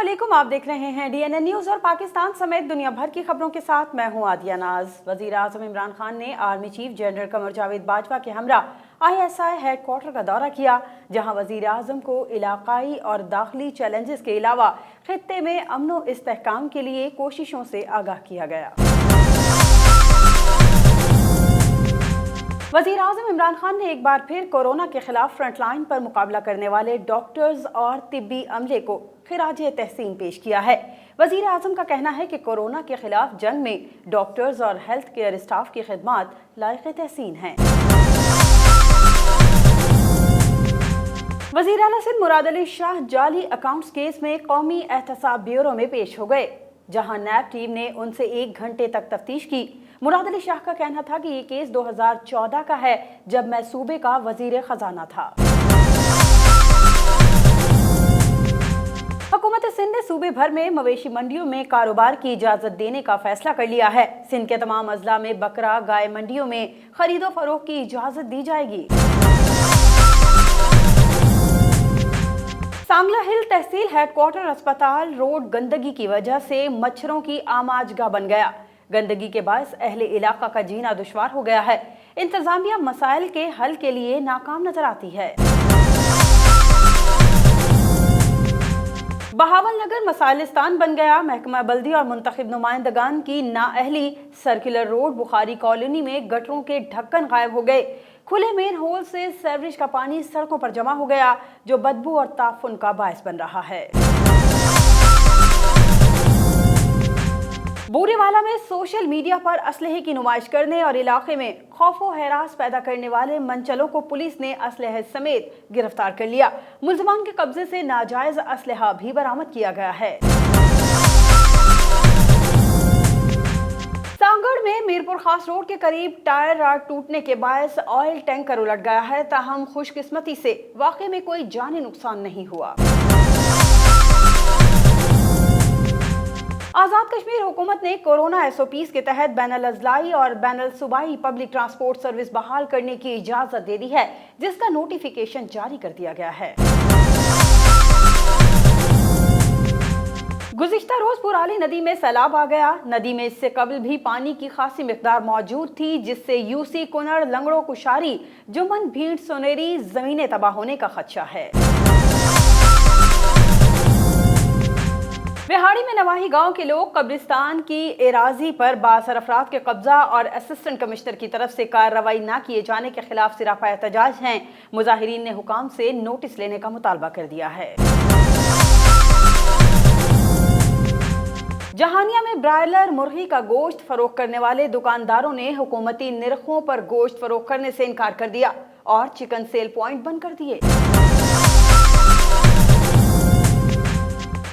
अस्सलामुअलैकुम, आप देख रहे हैं DNN न्यूज़ और पाकिस्तान समेत दुनिया भर की खबरों के साथ मैं हूं आदिया नाज। वज़ीर आज़म इमरान खान ने army chief general Qamar Javed Bajwa के हमरा ISI हेडक्वार्टर का दौरा किया, जहां वज़ीर आज़म को इलाकाई और दाखिली चैलेंजेस के अलावा खित्ते में अमन व इस्तेहकाम के लिए कोशिशों से आगाह किया गया। वज़ीर आज़म इमरान खान ने एक बार फिर कोरोना के खिलाफ फ्रंट लाइन पर मुकाबला करने वाले डॉक्टर्स और तिब्बी अमले को खिराजे तहसीन पेश किया है। वज़ीर आज़म का कहना है कि कोरोना के खिलाफ जंग में डॉक्टर्स और हेल्थ केयर स्टाफ की खिदमत लायक तहसीन हैं। वज़ीर आला सिंध मुराद अली शाह जाली अकाउंट्स केस में कौमी एहतसाब ब्यूरो में पेश हो गए, जहां नैब टीम ने उनसे 1 घंटे तक तफ्तीश की। मुराद अली शाह का कहना था कि ये केस 2014 का है, जब मैं सूबे का वजीर खजाना था। हुकूमत सिंध ने सूबे भर में मवेशी मंडियों में कारोबार की इजाजत देने का फैसला कर लिया है। सिंध के तमाम अजला में बकरा गाय मंडियों में खरीदो फरोख्त की इजाजत दी जाएगी। सांगला हिल तहसील हेडक्वार्टर अस्पताल रोड गंदगी की वजह से मच्छरों की आमाजगाह बन गया। गंदगी के बायस अहले इलाका का जीना दुश्वार हो गया है। इंतजामिया मसाइल के हल के लिए नाकाम नजर आती है। बहावलनगर मसाइलिस्तान बन गया। महकमा बल्दी और मुंतखब नुमाइंदगान की नाअहली सर्कुलर रोड बुखारी कॉलोनी में गटरों के ढक्कन गायब हो गए। खुले मेन होल से सीवरेज का पानी सड़कों पर जमा हो गया, जो बदबू और ताफुन का बायस बन रहा है। बूरेवाला में सोशल मीडिया पर असलहे की नुमाइश करने और इलाके में खौफ व हैरास पैदा करने वाले मंचलों को पुलिस ने असलहे समेत गिरफ्तार कर लिया। मुल्ज़िमान के कब्जे से नाजायज असलहा भी बरामद किया गया है। सांगड़ में मीरपुर खास रोड के करीब टायर राड टूटने के बायस ऑयल टैंकर उलट गया है, ताहम खुशकिस्मती से वाकई में कोई जानी नुकसान नहीं हुआ। आज़ाद कश्मीर हुकूमत ने कोरोना SOPs के तहत बैनुल अज़लाई और बैनुल सूबाई पब्लिक ट्रांसपोर्ट सर्विस बहाल करने की इजाजत दे दी है, जिसका नोटिफिकेशन जारी कर दिया गया है। गुज़िश्ता रोज पुराली नदी में सैलाब आ गया। नदी में इससे कबल भी पानी की खासी मिकदार मौजूद थी, जिससे UC कुनड़ लंगड़ो कुशारी जुमन भीड़ सोनेरी जमीनें तबाह होने का खदशा है। बिहाड़ी में नवाही गांव के लोग कब्रिस्तान की एराजी पर बासर अफराद के कब्जा और असिस्टेंट कमिश्नर की तरफ से कार्रवाई न किए जाने के खिलाफ सिरापा एहतजाज हैं। मुजाहिरीन ने हुकाम से नोटिस लेने का मुतालबा कर दिया है। जहानिया में ब्रायलर मुर्गी का गोश्त फरोख्त करने वाले दुकानदारों ने हुकूमती निर्खों पर गोश्त फरोख्त करने से इनकार कर दिया और चिकन सेल पॉइंट बंद कर दिए।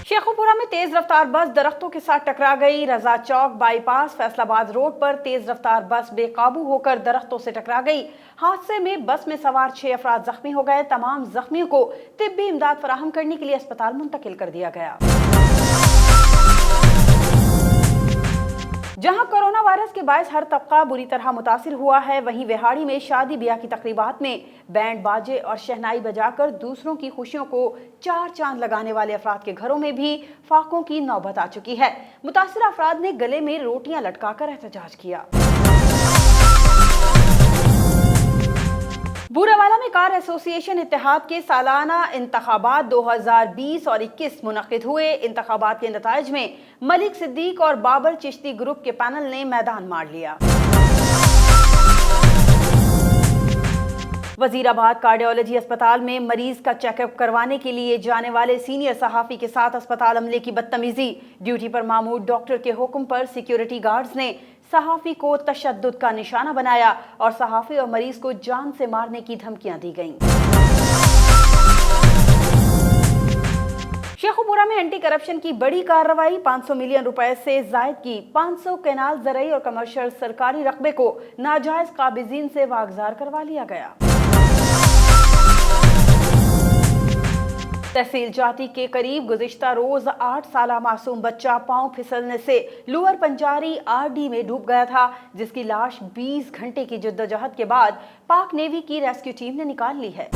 शेखुपुरा में तेज रफ्तार बस दरख्तों के साथ टकरा गई। रजा चौक बाईपास फैसलाबाद रोड पर तेज रफ्तार बस बेकाबू होकर दरख्तों से टकरा गई। हादसे में बस में सवार 6 अफराद जख्मी हो गए। तमाम जख्मियों को तिब्बी इमदाद फराहम करने के लिए अस्पताल मुंतकिल कर दिया गया। जहां कोरोना वायरस के बायस हर तबका बुरी तरह मुतासिर हुआ है, वहीं विहाड़ी में शादी ब्याह की तकरीबात में बैंड बाजे और शहनाई बजाकर दूसरों की खुशियों को चार चांद लगाने वाले अफराद के घरों में भी फाकों की नौबत आ चुकी है। मुतासिर अफराद ने गले में रोटियां लटकाकर एहतजाज किया। बूरेवाला में कार एसोसिएशन इत्तेहाद के सालाना इंतखाबात 2020 और 21 मुनक्किद हुए। इंतखाबात के नताइज में मलिक सिद्दीक और बाबर चिश्ती ग्रुप के पैनल ने मैदान मार लिया। वजीराबाद कार्डियोलॉजी अस्पताल में मरीज का चेकअप करवाने के लिए जाने वाले सीनियर सहाफी के साथ अस्पताल अमले की बदतमीजी। ड्यूटी पर मामूद डॉक्टर के हुक्म पर सिक्योरिटी गार्ड्स ने सहाफी को तशद्दुद का निशाना बनाया और सहाफी और मरीज को जान से मारने की धमकियां दी गईं। शेखुपुरा में एंटी करप्शन की बड़ी कार्रवाई। 500 मिलियन रुपए से जायद की 500 कैनाल ज़रई और कमर्शियल सरकारी रकबे को नाजायज काबिजीन से वागजार करवा लिया गया। तहसील जाती के करीब गुज़िश्ता रोज 8 साला मासूम बच्चा पांव फिसलने से लोअर पंजारी RD में डूब गया था, जिसकी लाश 20 घंटे की जद्दोजहद के बाद पाक नेवी की रेस्क्यू टीम ने निकाल ली है।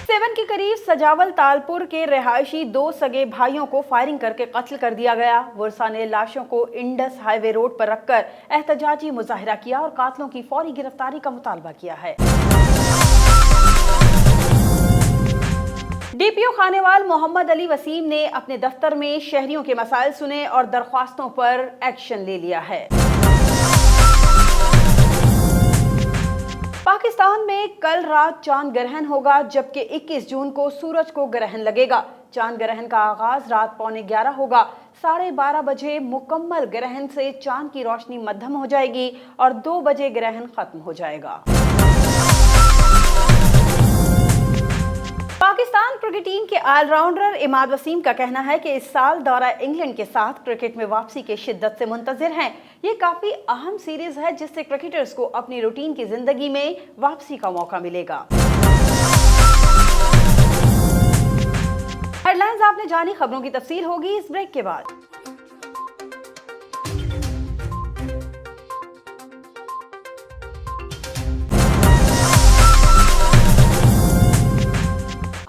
7 की के करीब सजावल तालपुर के रिहायशी 2 सगे भाइयों को फायरिंग करके कत्ल कर दिया गया। वर्षा ने लाशों को इंडस हाईवे रोड पर रखकर एहतजाजी मुजाहिरा किया और कातिलों की फौरी गिरफ्तारी का मुतालबा किया है। डीपीओ खानेवाल मोहम्मद अली वसीम ने अपने दफ्तर में शहरियों के मसाइल सुने और दरख्वास्तों पर एक्शन ले लिया है। पाकिस्तान में कल रात चांद ग्रहण होगा, जबकि 21 जून को सूरज को ग्रहण लगेगा। चांद ग्रहण का आगाज रात 11:15 होगा। 12:30 बजे मुकम्मल ग्रहण से चांद की रोशनी मध्यम हो जाएगी और 2 बजे ग्रहण खत्म हो जाएगा। पाकिस्तान क्रिकेट टीम के ऑलराउंडर इमाद वसीम का कहना है कि इस साल दौरा इंग्लैंड के साथ क्रिकेट में वापसी के शिद्दत से मुंतजिर हैं। ये काफी अहम सीरीज है जिससे क्रिकेटर्स को अपनी रूटीन की जिंदगी में वापसी का मौका मिलेगा। हेडलाइंस आपने जानी, खबरों की तफसील होगी इस ब्रेक के बाद।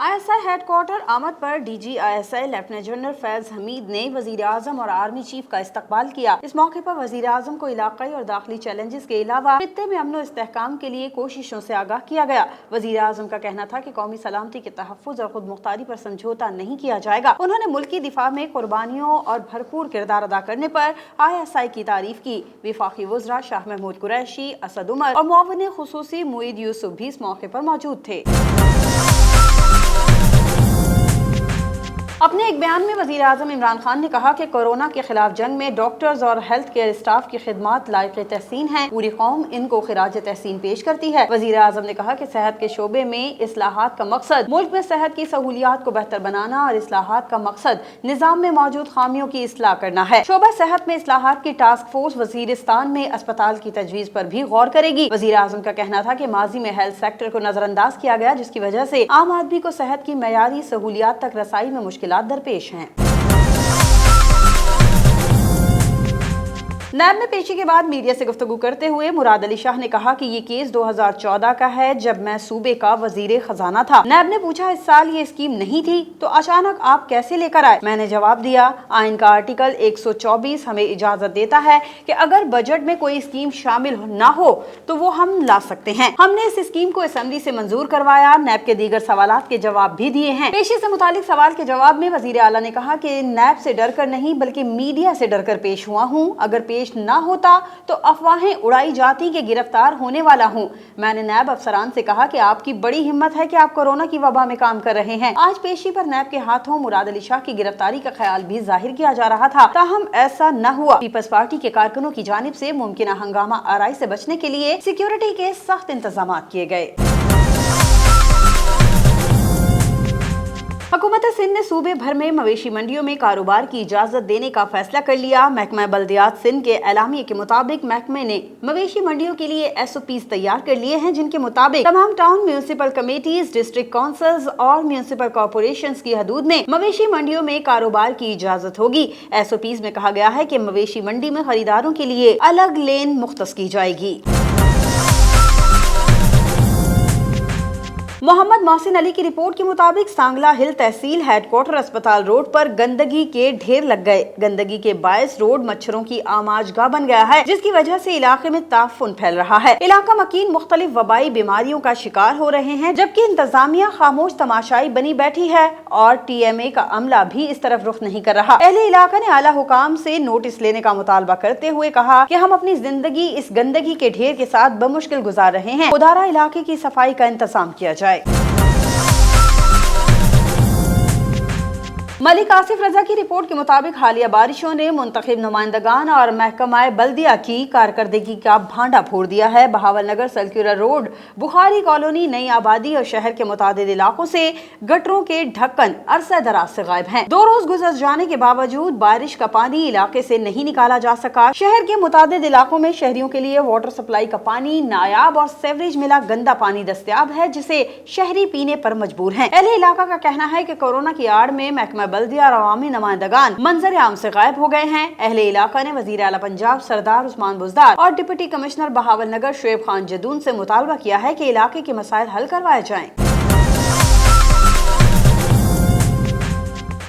ISI हेडक्वार्टर आमद पर DG ISI lieutenant general Faiz Hamid ने वजीर आजम और आर्मी चीफ का इस्तकबाल किया। इस मौके पर वजीर आजम को इलाकाई और दाखिली चैलेंजेस के अलावा खित्ते में अमन और इस्तेहकाम के लिए कोशिशों से आगाह किया गया। वजीर आजम का कहना था कि कौमी सलामती के तहफ़्फ़ुज़ और खुद मुख्तारी पर समझौता नहीं किया जाएगा। उन्होंने मुल्की दिफा में कुर्बानियों और भरपूर किरदार अदा करने पर ISI की तारीफ की। वफाकी वज़रा शाह महमूद कुरैशी, असद उमर और मुआविन खुसूसी मुईद यूसुफ भी इस मौके पर मौजूद थे। अपने एक बयान में वज़ीर आज़म इमरान खान ने कहा कि कोरोना के खिलाफ जंग में डॉक्टर्स और हेल्थ केयर स्टाफ की खिदमत लायक तहसीन हैं। पूरी कौम इनको खिराज तहसीन पेश करती है। वज़ीर आज़म ने कहा कि सेहत के शोबे में इस्लाहात का मकसद मुल्क में सेहत की सहूलियात को बेहतर बनाना और इस्लाहात का मकसद निज़ाम में मौजूद खामियों की इस्लाह करना है। शोबा सेहत में इस्लाहात की टास्क फोर्स वज़ीरिस्तान में अस्पताल की तजवीज़ पर भी गौर करेगी। वज़ीर आज़म का कहना था कि माजी में हेल्थ सेक्टर को नजरअंदाज किया गया, जिसकी वजह से आम आदमी को सेहत की मयारी सहूलियात तक रसाई में मुश्किलात दरपेश हैं। नैब में पेशी के बाद मीडिया से गुफ्तगू करते हुए मुराद अली शाह ने कहा कि ये केस 2014 का है, जब मैं सूबे का वजीर खजाना था। नैब ने पूछा, इस साल ये स्कीम नहीं थी तो अचानक आप कैसे लेकर आए? मैंने जवाब दिया, आइन का आर्टिकल 124 हमें इजाजत देता है कि अगर बजट में कोई स्कीम शामिल ना हो तो वो हम ला सकते हैं। हमने इस स्कीम को असेंबली से मंजूर करवाया। नैब के दीगर सवालात के जवाब भी दिए हैं। पेशी से मुतालिक सवाल के जवाब में वजीर आला ने कहा कि नैब से डर कर नहीं बल्कि मीडिया से डर कर पेश हुआ हूँ। अगर पेश ना होता तो अफवाहें उड़ाई जाती कि गिरफ्तार होने वाला हूं। मैंने नैब अफसरान से कहा कि आपकी बड़ी हिम्मत है कि आप कोरोना की वबा में काम कर रहे हैं। आज पेशी पर नैब के हाथों मुराद अली शाह की गिरफ्तारी का ख्याल भी जाहिर किया जा रहा था, ताहम ऐसा न हुआ। पीपल्स पार्टी के कारकुनों की जानिब से मुमकिन हंगामा आराई से बचने के लिए सिक्योरिटी के सख्त इंतजाम किए गए। हुकूमत सिंध ने सूबे भर में मवेशी मंडियों में कारोबार की इजाजत देने का फैसला कर लिया। महकमा बल्दियात सिंध के एलामिये के मुताबिक महकमे ने मवेशी मंडियों के लिए SOPs तैयार कर लिए हैं, जिनके मुताबिक तमाम town municipal committees, district councils और म्यूनिसिपल कॉर्पोरेशंस की हदूद में मवेशी मंडियों में कारोबार की इजाजत होगी। SOPs में कहा गया है कि मवेशी मंडी में खरीदारों के लिए अलग लेन मुख्तस की जाएगी। मोहम्मद मोहसिन अली की रिपोर्ट के मुताबिक सांगला हिल तहसील हेडक्वार्टर अस्पताल रोड पर गंदगी के ढेर लग गए। गंदगी के बायस रोड मच्छरों की आमाजगाह बन गया है, जिसकी वजह से इलाके में ताफुन फैल रहा है। इलाका मकीन मुख्तलिफ वबाई बीमारियों का शिकार हो रहे हैं, जबकि इंतजामिया खामोश तमाशाई बनी बैठी है और TMA का अमला भी इस तरफ रुख नहीं कर रहा। अहले इलाका ने आला हुकाम से नोटिस लेने का मुतालबा करते हुए कहा कि हम अपनी जिंदगी इस गंदगी के ढेर के साथ बमुश्किल गुजार रहे हैं। खुदारा इलाके की सफाई का इंतजाम किया जाए। मलिक आसिफ रजा की रिपोर्ट के मुताबिक हालिया बारिशों ने मुंतखब नुमाइंदगान और महकमा बल्दिया की कारकर्दगी का भांडा फोड़ दिया है। बहावल नगर सर्कुलर रोड, बुखारी कॉलोनी, नई आबादी और शहर के मुतादिद इलाकों से गटरों के ढक्कन अरसा दराज से गायब हैं। 2 रोज गुजर जाने के बावजूद बारिश का पानी इलाके से नहीं निकाला जा सका। शहर के मुतादिद इलाकों में शहरियों के लिए वाटर सप्लाई का पानी नायाब और सेवरेज मिला गंदा पानी दस्तयाब है, जिसे शहरी पीने पर मजबूर हैं। अहले इलाका का कहना है कि कोरोना की आड़ में महकमा बल्दिया और अवामी नुमाइंदगान मंजर आम से गायब हो गए हैं। अहले इलाका ने वजीर आला पंजाब सरदार उस्मान बुज़दार और डिप्टी कमिश्नर बहावल नगर शुएब खान जदून से मुतालबा किया है कि इलाके के मसाइल हल करवाए जाएं।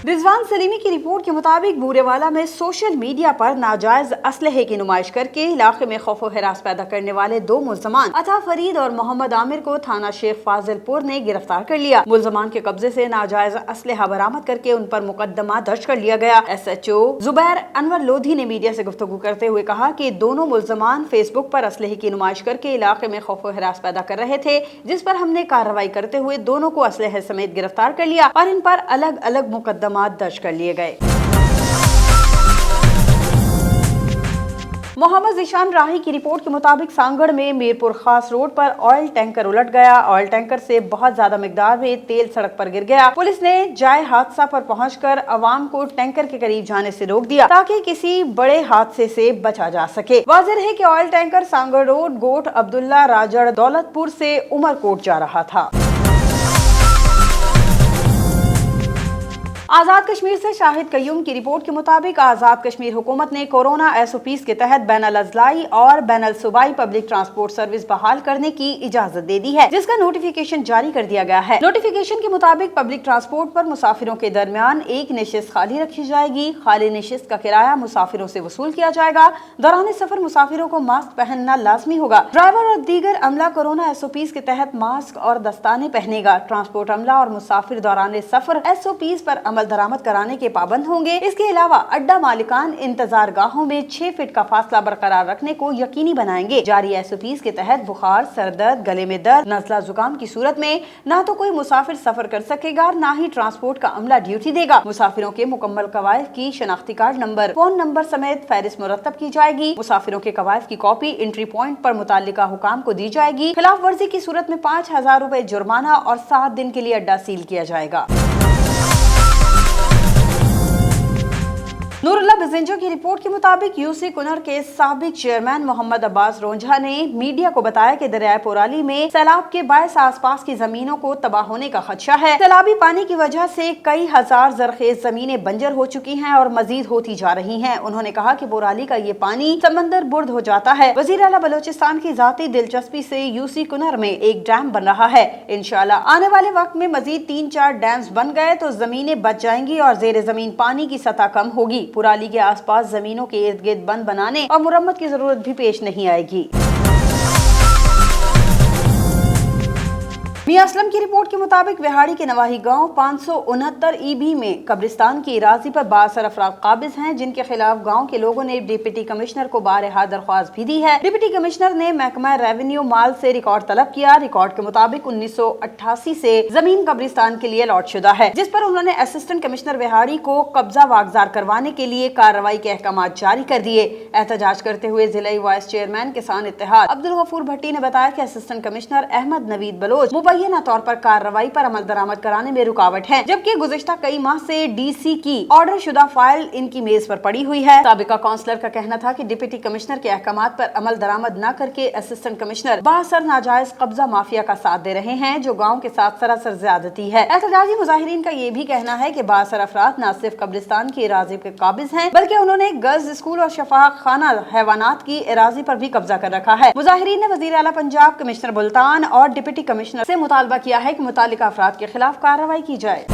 रिजवान सलीमी की रिपोर्ट के मुताबिक बूरेवाला में सोशल मीडिया पर नाजायज असलहे की नुमाइश करके इलाके में खौफ व हिरास पैदा करने वाले दो मुल्जमान अता फरीद और मोहम्मद आमिर को थाना शेख फाजिलपुर ने गिरफ्तार कर लिया। मुल्जमान के कब्जे से नाजायज असलहा बरामद करके उन पर मुकदमा दर्ज कर लिया गया। SHO जुबैर अनवर लोधी ने मीडिया से गुफ्तगू करते हुए कहा कि दोनों मुल्जमान फेसबुक पर असलहे की नुमाइश करके इलाके में खौफ व हिरास पैदा कर रहे थे, जिस पर हमने कार्रवाई करते हुए दोनों को असलहे समेत गिरफ्तार कर लिया और इन पर अलग अलग मुकदमा दर्ज कर लिए गए। मोहम्मद ज़ीशान राही की रिपोर्ट के मुताबिक सांगड़ में मीरपुर खास रोड पर ऑयल टैंकर उलट गया। ऑयल टैंकर से बहुत ज्यादा मिकदार में तेल सड़क पर गिर गया। पुलिस ने जाए हादसा पर पहुंचकर अवाम को टैंकर के करीब जाने से रोक दिया ताकि किसी बड़े हादसे से बचा जा सके। वाज़ेह है कि ऑयल टैंकर सांगड़ रोड गोठ अब्दुल्ला राजड़ दौलतपुर से उमरकोट जा रहा था। आजाद कश्मीर से शाहिद कयूम की रिपोर्ट के मुताबिक आजाद कश्मीर हुकूमत ने कोरोना SOPs के तहत बैनुल अज़लाई और बैनुल सूबाई पब्लिक ट्रांसपोर्ट सर्विस बहाल करने की इजाजत दे दी है, जिसका नोटिफिकेशन जारी कर दिया गया है। नोटिफिकेशन के मुताबिक पब्लिक ट्रांसपोर्ट पर मुसाफिरों के दरमियान एक नशिस्त खाली रखी जाएगी। खाली नशिस्त का किराया मुसाफिरों से वसूल किया जाएगा। दौरान सफर मुसाफिरों को मास्क पहनना लाजमी होगा। ड्राइवर और दीगर अमला कोरोना SOPs के तहत मास्क और दस्ताने पहनेगा। ट्रांसपोर्ट अमला और मुसाफिर दौरान सफर SOPs पर अमल दरामद कराने के पाबंद होंगे। इसके अलावा अड्डा मालिकान इंतजार गाहों में 6 फीट का फासला बरकरार रखने को यकीनी बनाएंगे। जारी SOPs के तहत बुखार, सरदर्द, गले में दर्द, नज़ला जुकाम की सूरत में ना तो कोई मुसाफिर सफर कर सकेगा, ना ही ट्रांसपोर्ट का अमला ड्यूटी देगा। मुसाफिरों के मुकम्मल कवायद की शनाख्ती कार्ड नंबर, फोन नंबर समेत फहरिस्त मुरतब की जाएगी। मुसाफिरों के कवायद की कॉपी एंट्री पॉइंट पर मुताल्लिका हुकाम को दी जाएगी। खिलाफ वर्जी की सूरत में 5000 रुपए जुर्माना और 7 दिन के लिए अड्डा सील किया जाएगा। नूरुल्लाह बिजेंजो की रिपोर्ट के मुताबिक UC कुनर के साबिक चेयरमैन मोहम्मद अब्बास रोंझा ने मीडिया को बताया कि दरियाए पोराली में सैलाब के बायस आसपास की जमीनों को तबाह होने का खदशा है। सैलाबी पानी की वजह से कई हजार जरखेज जमीनें बंजर हो चुकी हैं और मजीद होती जा रही हैं। उन्होंने कहा कि पोराली का ये पानी समंदर बुर्द हो जाता है। वजीर आला बलोचिस्तान की जाती दिलचस्पी से UC कुनर में एक डैम बन रहा है। इंशाअल्लाह आने वाले वक्त में मजीद 3-4 डैम्स बन गए तो जमीनें बच जाएंगी और जेर जमीन पानी की सतह कम होगी। पुराली के आसपास जमीनों के इर्द गिर्द बंद बनाने और मुरम्मत की जरूरत भी पेश नहीं आएगी। मियां असलम की रिपोर्ट के मुताबिक विहाड़ी के नवाही गांव 569 EB में कब्रिस्तान की इराजी पर बासर अफराद काबिज हैं, जिनके खिलाफ गांव के लोगों ने डिप्टी कमिश्नर को बारहा दरख्वास्त भी दी है। डिप्टी कमिश्नर ने महकमा रेवेन्यू माल से रिकॉर्ड तलब किया। रिकॉर्ड के मुताबिक 1988 से जमीन कब्रिस्तान के लिए अलॉट शुदा है, जिस पर उन्होंने असिस्टेंट कमिश्नर विहाड़ी को कब्जा वागजार करवाने के लिए कार्रवाई के अहकाम जारी कर दिए। एहतजाज करते हुए जिला वाइस चेयरमैन किसान इत्तेहाद अब्दुल गफूर भट्टी ने बताया कि असिस्टेंट कमिश्नर अहमद नवीद बलोच मुबैना तौर पर कार्रवाई पर अमल दरामद कराने में रुकावट है, जबकि गुज़िश्ता कई माह से DC की ऑर्डर शुदा फाइल इनकी मेज पर पड़ी हुई है। साबिका काउंसलर का कहना था कि डिप्टी कमिश्नर के अहकामात पर अमल दरामद न करके असिस्टेंट कमिश्नर बासर नाजायज कब्जा माफिया का साथ दे रहे हैं, जो गाँव के साथ सरासर ज्यादती है। एहतजाजी मुजाहिरीन का ये भी कहना है कि बासर अफराद न सिर्फ कब्रिस्तान की इराजी के काबिज हैं, बल्कि उन्होंने गर्ल्स स्कूल और शफा खाना हैवानात की इराजी पर भी कब्जा कर रखा है। मुजाहिरीन ने वजीर आला पंजाब, कमिश्नर मुल्तान और डिप्टी कमिश्नर से मुतालबा किया है कि मुतालिका अफराद के खिलाफ कार्रवाई की जाए।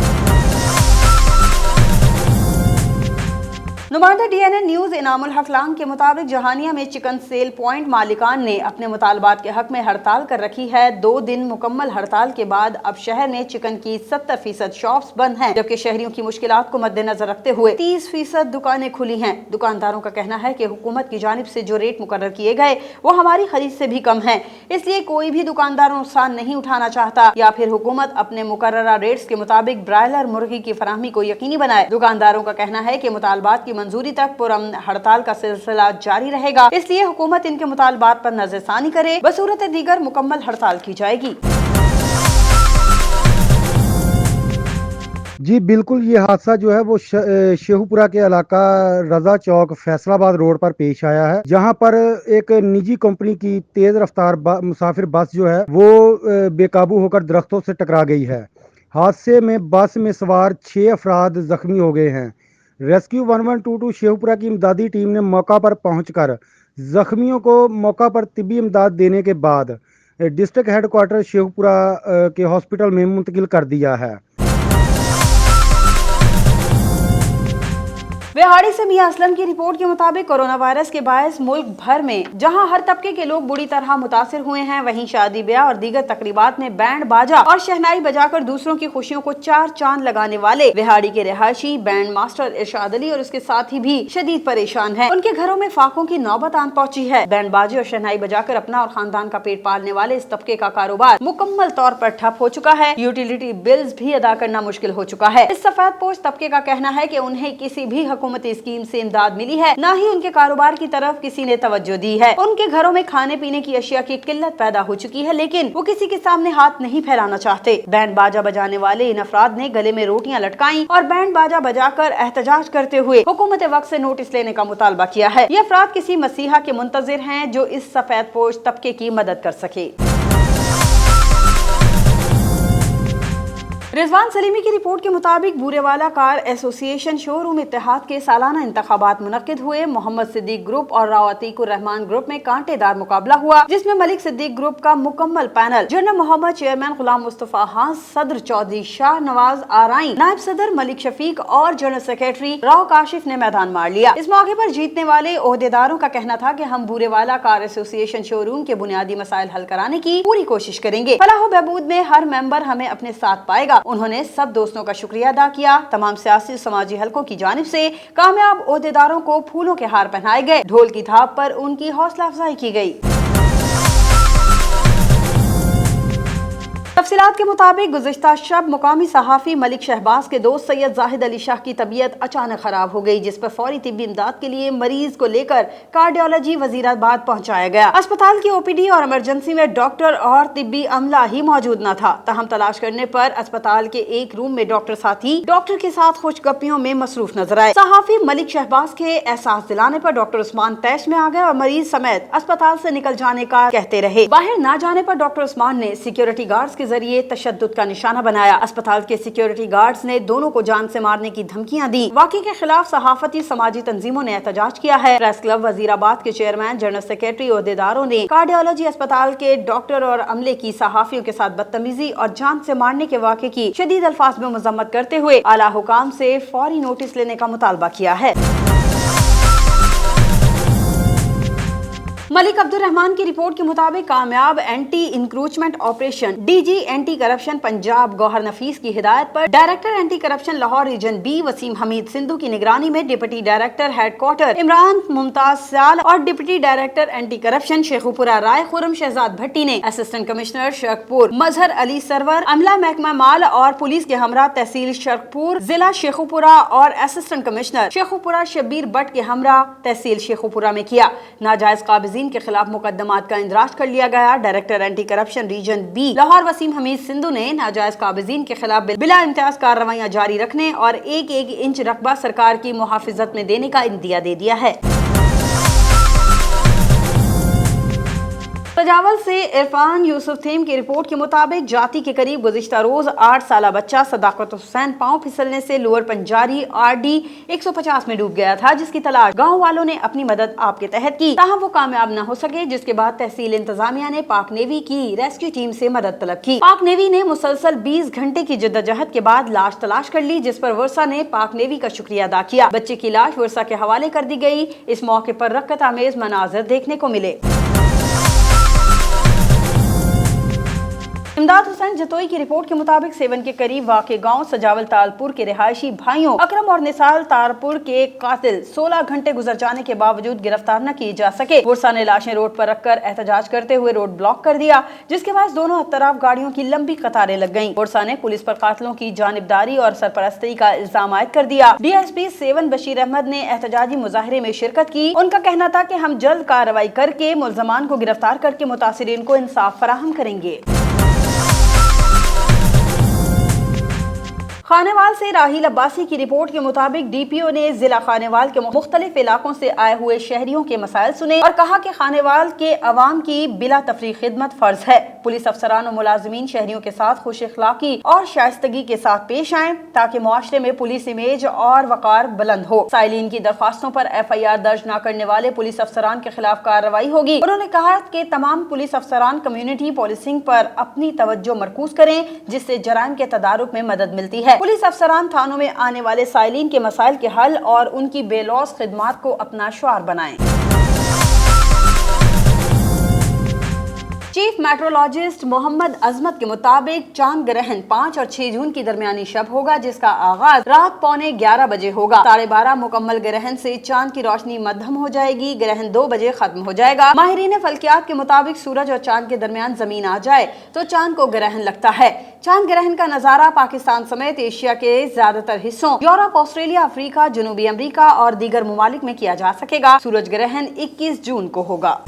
नुमाइंदा DNN न्यूज इनामुल हक लांग के मुताबिक जहानिया में चिकन सेल पॉइंट मालिकान ने अपने मुतालबात के हक में हड़ताल कर रखी है। 2 दिन मुकम्मल हड़ताल के बाद अब शहर में चिकन की 70% शॉप्स बंद हैं, जबकि शहरियों की मुश्किलात को मद्देनजर रखते हुए 30% दुकानें खुली हैं। दुकानदारों का कहना है कि हुकूमत की जानिब से जो रेट मुकर्रर किए गए वो हमारी खरीद से भी कम है, इसलिए कोई भी दुकानदार नुकसान नहीं उठाना चाहता, या फिर हुकूमत अपने मुकर्ररा रेट्स के मुताबिक ब्रायलर मुर्गी की फराहमी को यकीनी बनाए। दुकानदारों का कहना है कि मुतालबात की मंजूरी तक पुरअमन हड़ताल का सिलसिला जारी रहेगा, इसलिए हुकूमत इनके मुतालबात पर नजरसानी करे, बसूरत दीगर मुकम्मल हड़ताल की जाएगी। जी बिल्कुल, ये हादसा जो है वो शेखुपुरा के इलाका रजा चौक फैसलाबाद रोड पर पेश आया है, जहां पर एक निजी कंपनी की तेज रफ्तार मुसाफिर बस जो है वो बेकाबू होकर दरख्तों से टकरा गई है। हादसे में बस में सवार 6 अफराद जख्मी हो गए हैं। रेस्क्यू 1122 शेखुपुरा की इमदादी टीम ने मौका पर पहुंचकर जख्मियों को मौका पर तिब्बी इमदाद देने के बाद डिस्ट्रिक्ट हेडक्वार्टर शेखुपुरा के हॉस्पिटल में मुंतकिल कर दिया है। विहाड़ी से मियां असलम की रिपोर्ट के मुताबिक कोरोना वायरस के बायस मुल्क भर में जहां हर तबके के लोग बुरी तरह मुतासिर हुए हैं, वहीं शादी ब्याह और दीगर तकरीबात में बैंड बाजा और शहनाई बजाकर दूसरों की खुशियों को चार चांद लगाने वाले विहाड़ी के रिहायशी बैंड मास्टर इरशाद अली और उसके साथी भी शदीद परेशान हैं। उनके घरों में फाकों की नौबत आन पहुंची है। बैंड बाजे और शहनाई बजाकर अपना और खानदान का पेट पालने वाले इस तबके का कारोबार मुकम्मल तौर पर ठप हो चुका है। यूटिलिटी बिल्स भी अदा करना मुश्किल हो चुका है। इस सफेद पोश तबके का कहना है कि उन्हें किसी भी हुकूमती स्कीम से इमदाद मिली है, न ही उनके कारोबार की तरफ किसी ने तवज्जो दी है। उनके घरों में खाने पीने की अशिया की किल्लत पैदा हो चुकी है, लेकिन वो किसी के सामने हाथ नहीं फैलाना चाहते। बैंड बाजा बजाने वाले इन अफराद ने गले में रोटियां लटकाई और बैंड बाजा बजाकर एहतजाज करते हुए हुकूमत वक्त से नोटिस लेने का मुतालबा किया है। ये अफराद किसी मसीहा के मुंतजिर हैं जो इस सफेद पोश तबके की मदद कर सके। रिजवान सलीमी की रिपोर्ट के मुताबिक बूरेवाला कार एसोसिएशन शोरूम इत्तेहाद के सालाना इंतखाबात मुनक्किद हुए। मोहम्मद सिद्दीक ग्रुप और राव अतीकुर रहमान ग्रुप में कांटेदार मुकाबला हुआ, जिसमें मलिक सिद्दीक ग्रुप का मुकम्मल panel general Mohammad, chairman Ghulam Mustafa हां, सदर चौधरी शाह नवाज आराई, नायब सदर मलिक शफीक और जनरल सेक्रेटरी राव काशिफ ने मैदान मार लिया। इस मौके पर जीतने वाले ओहदेदारों का कहना था कि हम बूरेवाला कार एसोसिएशन शोरूम के बुनियादी मसाइल हल कराने की पूरी कोशिश करेंगे। फलाह बहबूद में हर मेंबर हमें अपने साथ पाएगा। उन्होंने सब दोस्तों का शुक्रिया अदा किया। तमाम सियासी समाजी हलकों की जानिब से कामयाब ओहदेदारों को फूलों के हार पहनाए गए। ढोल की थाप पर उनकी हौसला अफजाई की गई। तफसीलात के मुताबिक गुज़िश्ता शब मुकामी सहाफ़ी मलिक शहबाज के दोस्त सैयद जाहिद अली शाह की तबीयत अचानक खराब हो गई, जिस पर फौरी तिब्बी इमदाद के लिए मरीज को लेकर कार्डियोलॉजी वजीराबाद पहुंचाया गया। अस्पताल की ओपीडी और इमरजेंसी में डॉक्टर और तिब्बी अमला ही मौजूद न था। तहम तलाश करने पर अस्पताल के एक रूम में डॉक्टर साथी डॉक्टर के साथ खुशगपियों में मसरूफ नजर आए। सहाफ़ी मलिक शहबाज के एहसास दिलाने पर डॉक्टर उस्मान तैश में आ गए और मरीज समेत अस्पताल से निकल जाने का कहते रहे। बाहर न जाने पर डॉक्टर उस्मान ने सिक्योरिटी गार्ड्स के जरिए तशद्दुद का निशाना बनाया। अस्पताल के सिक्योरिटी गार्ड्स ने दोनों को जान से मारने की धमकियां दी। वाक़े के खिलाफ सहाफती समाजी तंजीमों ने एहतजाज किया है। प्रेस क्लब वजीराबाद के चेयरमैन, जनरल सेक्रेटरी, ओहदेदारों ने कार्डियोलॉजी अस्पताल के डॉक्टर और अमले की सहाफियों के साथ बदतमीजी और जान से मारने के वाक़े की शदीद अल्फाज में मजम्मत करते हुए आला हुकाम से फौरी नोटिस लेने का मुतालबा किया है। मलिक अब्दुल रहमान की रिपोर्ट के मुताबिक कामयाब anti encroachment operation DG anti corruption Punjab Gohar Nafees की हिदायत पर director anti corruption Lahore region B Waseem Hameed Sindhu की निगरानी में deputy director headquarter Imran Mumtaz Sial और deputy director anti corruption Sheikhupura Rai Khurram Shahzad Bhatti ने असिस्टेंट कमिश्नर शरकपुर मजहर अली सरवर, अमला महकमा माल और पुलिस के हमरा तहसील शरकपुर जिला शेखुपुरा और assistant commissioner Sheikhupura Shabbir but के हमरा तहसील शेखुपुरा में किया। नाजायज काबिज़ीन के खिलाफ मुकदमात का इंदराज कर लिया गया। Director anti corruption region B Lahore Waseem Hameed Sindhu ने नाजायज काबिज़ीन के खिलाफ बिला इम्तियाज कार्रवाइयां जारी रखने और एक एक इंच रकबा सरकार की मुहाफिजत में देने का इंदिया दे दिया है। सजावल से इरफान यूसुफ थीम की रिपोर्ट के मुताबिक जाति के करीब गुज़िश्ता रोज 8 साला बच्चा सदाकत हुसैन पांव फिसलने से लोअर पंजारी आरडी 150 में डूब गया था, जिसकी तलाश गांव वालों ने अपनी मदद आपके तहत की, ताहम वो कामयाब न हो सके, जिसके बाद तहसील इंतजामिया ने पाक नेवी की रेस्क्यू टीम से मदद तलब की। पाक नेवी ने मुसलसल 20 घंटे की जद्दोजहद के बाद लाश तलाश कर ली, जिस पर वर्षा ने पाक नेवी का शुक्रिया अदा किया। बच्चे की लाश वर्षा के हवाले कर दी गई। इस मौके पर रक्कत आमेज मनाजर देखने को मिले। इमदाद हुसैन जतोई की रिपोर्ट के मुताबिक सेवन के करीब वाक़े गांव सजावल तालपुर के रिहायशी भाइयों अकरम और निसाल तारपुर के कातिल 16 घंटे गुजर जाने के बावजूद गिरफ्तार न किए जा सके। पुरसा ने लाशें रोड पर रखकर एहतजाज करते हुए रोड ब्लॉक कर दिया, जिसके बाद दोनों तरफ गाड़ियों की लंबी कतारें लग गईं। पुरसा ने पुलिस पर कातिलों की जानिबदारी और सरपरस्ती का इल्जाम आयद कर दिया। डीएसपी सेवन बशीर अहमद ने एहतजाजी मुजाहरे में शिरकत की। उनका कहना था कि हम जल्द कार्रवाई करके मुल्जमान को गिरफ्तार करके मुतासिरीन को इंसाफ फराहम करेंगे। खानेवाल से राहील अब्बासी की रिपोर्ट के मुताबिक डीपीओ ने जिला खानेवाल के मुख्तलिफ इलाकों से आए हुए शहरियों के मसाइल सुने और कहा कि खानेवाल के अवाम की बिला तफरीक खिदमत फर्ज है। पुलिस अफसरान और मुलाजिमीन शहरियों के साथ खुश अखलाकी और शाइस्तगी के साथ पेश आए, ताकि मुआशरे में पुलिस इमेज और वकार बुलंद हो। साइलिन की दरख्वास्तों पर FIR दर्ज न करने वाले पुलिस अफसरान के खिलाफ कार्रवाई होगी। उन्होंने कहा कि तमाम पुलिस अफसरान कम्युनिटी पोलिसिंग पर अपनी तवज्जो मरकूज करें, जिससे जराइम के तदारुक में मदद मिलती है। पुलिस अफसरान थानों में आने वाले साइलिन के मसाइल के हल और उनकी बेलौस खिदमात को अपना शुआर बनाएं। चीफ मेट्रोलॉजिस्ट मोहम्मद अजमत के मुताबिक चांद ग्रहण 5 और 6 जून की दरमियानी शब होगा, जिसका आगाज रात 11:15 बजे होगा। 12:30 मुकम्मल ग्रहण से चांद की रोशनी मध्यम हो जाएगी। ग्रहण 2 बजे खत्म हो जाएगा। माहिरीन फल्कियात के मुताबिक सूरज और चांद के दरमियान जमीन आ जाए तो चांद को ग्रहण लगता है। चांद ग्रहण का नजारा पाकिस्तान समेत एशिया के ज्यादातर हिस्सों, यूरोप, ऑस्ट्रेलिया, अफ्रीका, जनूबी अमरीका और दीगर ममालिक में किया जा सकेगा। सूरज ग्रहण 21 जून को होगा।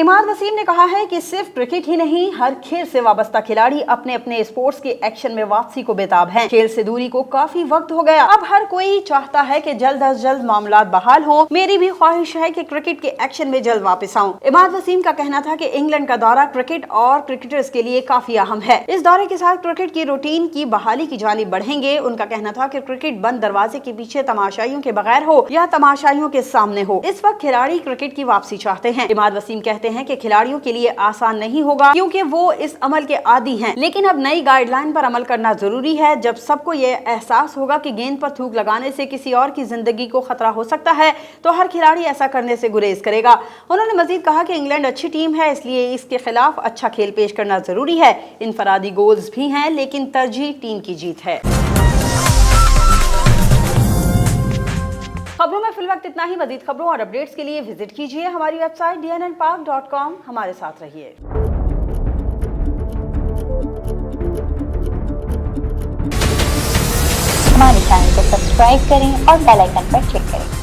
इमाद वसीम ने कहा है कि सिर्फ क्रिकेट ही नहीं, हर खेल से वाबस्ता खिलाड़ी अपने अपने स्पोर्ट्स के एक्शन में वापसी को बेताब हैं। खेल से दूरी को काफी वक्त हो गया। अब हर कोई चाहता है कि जल्द अज जल्द मामलात बहाल हों। मेरी भी ख्वाहिश है कि क्रिकेट के एक्शन में जल्द वापस आऊं। इमाद वसीम का कहना था कि इंग्लैंड का दौरा क्रिकेट और क्रिकेटर्स के लिए काफी अहम है। इस दौरे के साथ क्रिकेट की रूटीन की बहाली की जानिब बढ़ेंगे। उनका कहना था कि क्रिकेट बंद दरवाजे के पीछे तमाशाइयों के बगैर हो या तमाशाइयों के सामने हो, इस वक्त खिलाड़ी क्रिकेट की वापसी चाहते हैं। इमाद वसीम कहते हैं कि खिलाड़ियों के लिए आसान नहीं होगा क्योंकि वो इस अमल के आदी हैं, लेकिन अब नई गाइडलाइन पर अमल करना जरूरी है। जब सबको ये एहसास होगा कि गेंद पर थूक लगाने से किसी और की जिंदगी को खतरा हो सकता है तो हर खिलाड़ी ऐसा करने से गुरेज करेगा। उन्होंने मजीद कहा कि इंग्लैंड अच्छी टीम है, इसलिए इसके खिलाफ अच्छा खेल पेश करना जरूरी है। इनफरादी गोल्स भी हैं, लेकिन तरजीह टीम की जीत है। खबरों में फिलवक्त इतना ही। मजीद खबरों और अपडेट्स के लिए विजिट कीजिए हमारी वेबसाइट dnnpark.com। हमारे साथ रहिए। हमारे चैनल को सब्सक्राइब करें और बेल आइकन पर क्लिक करें।